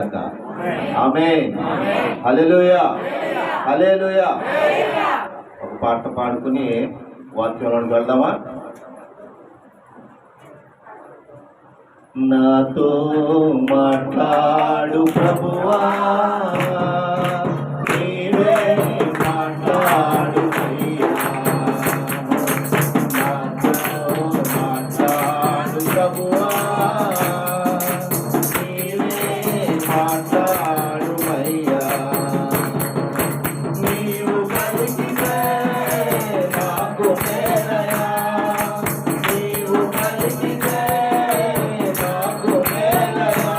ఆమేన్. హల్లెలూయా, హల్లెలూయా. ఒక పాట పాడుకుని వాక్యంలోకి వెళ్దామా? నాతో మాట్లాడు ప్రభువా, నీవే మాట్లాడు అయ్యా. నాతో మాట్లాడు ప్రభువా, నీవే మాట్లాడు అయ్యా. నీవు పలికితే నాకు మేలయా, నీవు పలికితే నాకు మేలయా.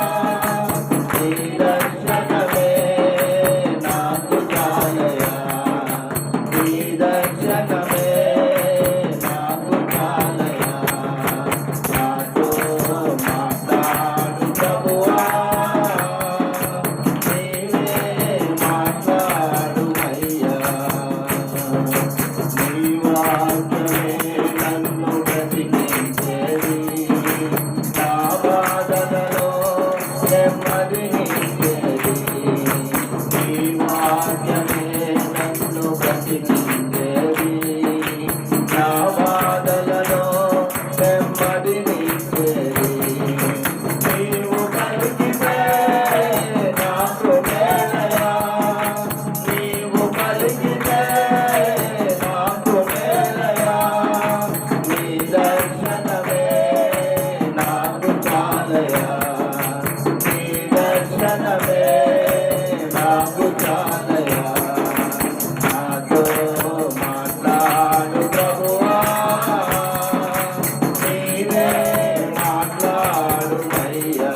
నీ దర్శనమే నాకు చాలయా, నీ దర్శనమే నాకు చాలయా. నాతో మాట్లాడు ప్రభువా, నీవే మాట్లాడు అయ్యా. నీ వాక్యమే నన్ను బ్రతికించేది, నా బాధలలో నెమ్మదినిచ్చేది. నీ వాక్యమే నన్ను బ్రతికించేది, నా బాధలలో నెమ్మదినిచ్చేది. నీవు పలికితే నాకు మేలయా, నీవు పలికితే నాకు మేలయా. నీ దర్శనమే నాకు చాలయా, నీ దర్శనమే నాకు చాలయా. నాతో మాట్లాడు ప్రభువా, నీవే మాట్లాడు అయ్యా.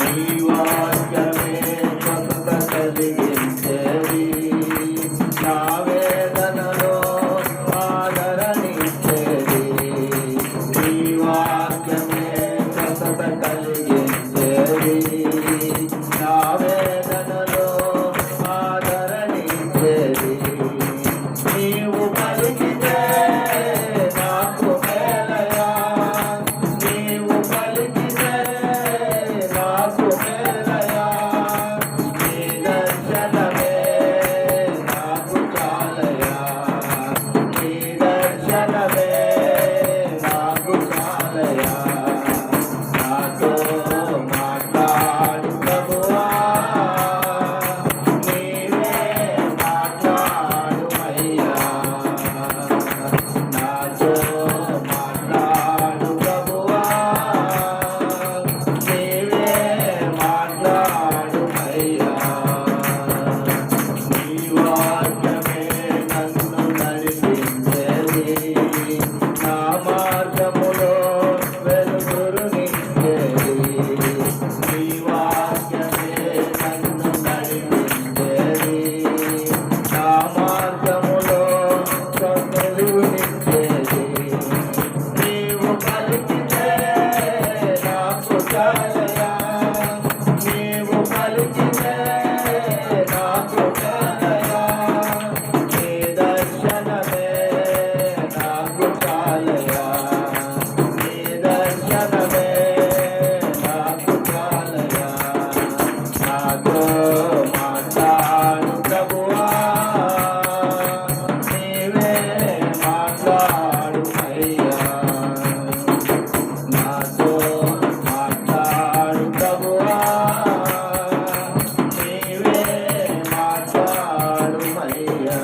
నీ వాక్యమే స్వస్థత కలిగించేది, నా వేదనలో ఆదరణిచ్చేది. నీ వాక్యమే స్వస్థత కలిగించేది, నా వేదనలో ఆదరణిచ్చేది. నీవు పలికితే నాకు మేలయా, నీవు పలికితే నాకు మేలయా. నీ దర్శనమే నాకు చాలయా, నీ దర్శనమే నాకు చాలయా. నాతో మాట్లాడు ప్రభువా, నీవే మాట్లాడు అయ్యా. నాతో మాట్లాడు ప్రభువా, నీవే మాట్లాడు అయ్యా. నీ వాక్యమే నన్ను నడిపించేది, నా మార్గములో వెలుగునిచ్చేది. నీ వాక్యమే నన్ను నడిపించేది, నా మార్గములో వెలుగునిచ్చేది. నీవు పలికితే నాకు చాలయా, నీవు పలికితే నాకు చాలయా. నీ దర్శనమే నాకు చాలయా, నీ దర్శనమే నాకు చాలయా. నాతో మాట్లాడు ప్రభువా, నీవే మాట్లాడు అయ్యా. నాతో మాట్లాడు ప్రభువా, నీవే మాట్లాడు అయ్యా.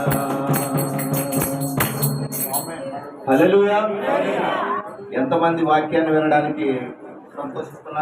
హల్లెలూయా. ఎంతమంది వాక్యాన్ని వినడానికి సంతోషిస్తున్నారు?